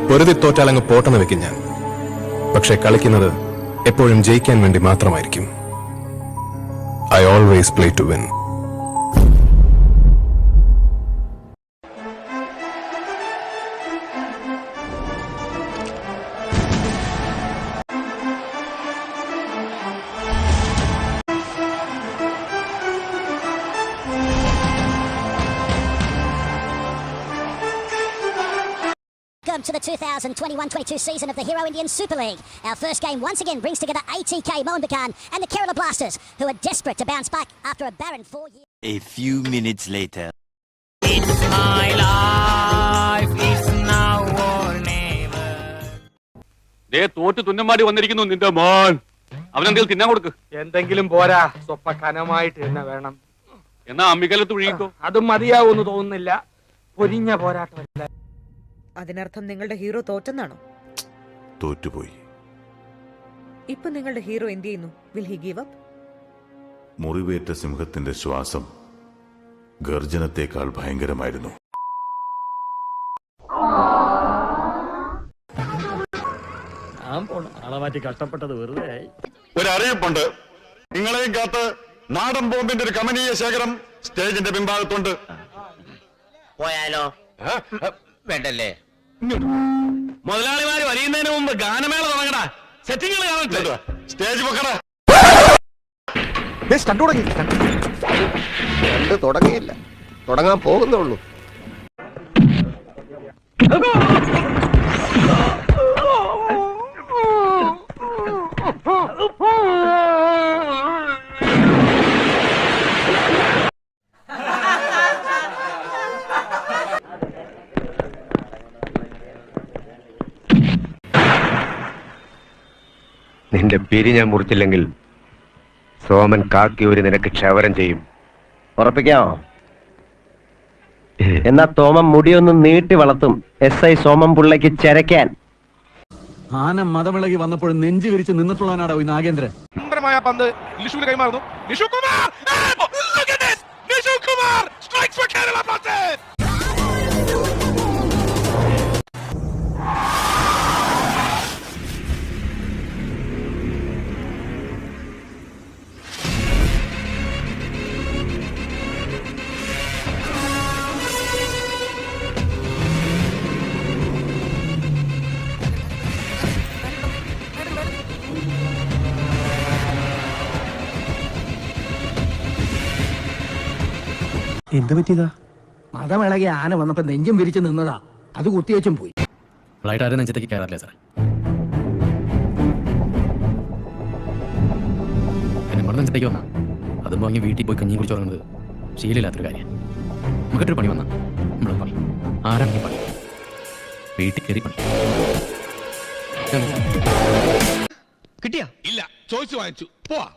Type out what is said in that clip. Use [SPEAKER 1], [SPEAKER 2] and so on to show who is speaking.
[SPEAKER 1] പൊരുതി തോറ്റാലങ്ങ് പോട്ടെന്ന് വെക്കും ഞാൻ. പക്ഷെ കളിക്കുന്നത് എപ്പോഴും ജയിക്കാൻ വേണ്ടി മാത്രമായിരിക്കും. I always play to win.
[SPEAKER 2] Welcome to the 2021-22 season of the Hero Indian Super League. Our first game once again brings together ATK Mohun Bagan and the Kerala Blasters, who are desperate to bounce back after a barren 4 years.
[SPEAKER 3] A few minutes later.
[SPEAKER 4] It's my life, it's now or never.
[SPEAKER 5] ദേ തോറ്റ് തുന്നമാടി വന്നിരിക്കുന്നു നിന്റെ മോൻ. അവനെന്തെങ്കിലും തിന്നാൻ കൊടുക്ക്.
[SPEAKER 6] എന്തെങ്കിലും പോരാ, സ്വപ്പ കനമായിട്ട് തന്നെ വേണം.
[SPEAKER 5] എന്നാ അമ്മിക്കലത്ത് ഒഴുകിക്കോ.
[SPEAKER 6] അതും മതിയാവൂന്ന് തോന്നുന്നില്ല. പൊരിഞ്ഞ പോരാട്ടമല്ല.
[SPEAKER 7] അതിനർത്ഥം നിങ്ങളുടെ ഹീറോ തോറ്റെന്നാണോ?
[SPEAKER 8] തോറ്റുപോയി.
[SPEAKER 7] ഇപ്പൊ നിങ്ങളുടെ ഹീറോ എന്ത് ചെയ്യുന്നു? Will he give up?
[SPEAKER 8] മുറിവേറ്റ സിംഹത്തിന്റെ ശ്വാസം ഗർജനത്തെക്കാൾ ഭയങ്കരമായിരുന്നു.
[SPEAKER 6] കഷ്ടപ്പെട്ടത് വെറുതെ.
[SPEAKER 9] ഒരറിയിപ്പുണ്ട്. നിങ്ങളെയും കാത്ത് നാടൻ ബോംബിന്റെ ഒരു കമനീയ ശേഖരം സ്റ്റേജിന്റെ പിൻഭാഗത്തുണ്ട്.
[SPEAKER 4] പോയാലോ? വേണ്ടല്ലേ?
[SPEAKER 5] മുതലാളിമാര് വരിയുന്നതിന് മുമ്പ് ഗാനമേള തുടങ്ങടാ. സെറ്റിങ്ങൾ കാണട്ടെ.
[SPEAKER 9] സ്റ്റേജ് വെക്കടാ.
[SPEAKER 10] കണ്ടു തുടങ്ങിയില്ല, തുടങ്ങാൻ പോകുന്നുള്ളൂ. നിന്റെ പിരി ഞാൻ മുറിച്ചില്ലെങ്കിൽ സോമൻ കാക്കിയൂരി നിനക്ക് ക്ഷവരം ചെയ്യും. ഉറപ്പിക്കാമോ? എന്നാ തോമം മുടിയൊന്നും നീട്ടി വളർത്തും. SI സോമം പിള്ളയ്ക്ക് ചരക്കാൻ.
[SPEAKER 11] ആന മതമിളകി വന്നപ്പോൾ നെഞ്ചു വിരിച്ച് നിന്നിട്ടുള്ളവനാടോ ഈ നാഗേന്ദ്രൻ.
[SPEAKER 6] സുന്ദരമായ പന്ത് ലിഷുവിന് കൈമാറുന്നു. ലിഷു Kumar! Look at this! ലിഷു Kumar strikes for Kerala Blasters!
[SPEAKER 11] എന്ത് പറ്റിയതാ?
[SPEAKER 6] മതമിളകി ആന വന്നപ്പോ നെഞ്ചും വിരിച്ച് നിന്നതാ. അത് കുത്തിവെച്ചും പോയി.
[SPEAKER 11] ഫ്ലൈറ്റ് ആരും നെഞ്ചത്തേക്ക് കയറാറില്ല സാറേ. നമ്മുടെ നെഞ്ചത്തേക്ക് വന്നാ അതും വാങ്ങി വീട്ടിൽ പോയി കഞ്ഞി കുടിച്ച് തുടങ്ങുന്നത് ശീലമില്ലാത്തൊരു കാര്യം. നമുക്കിട്ടൊരു പണി വന്നാ നമ്മളെ പണി ആരാണെങ്കിൽ പണി വീട്ടിൽ കയറി പണി.
[SPEAKER 5] കിട്ടിയാ? ഇല്ല, ചോദിച്ചു വാങ്ങിച്ചു. പോവാ.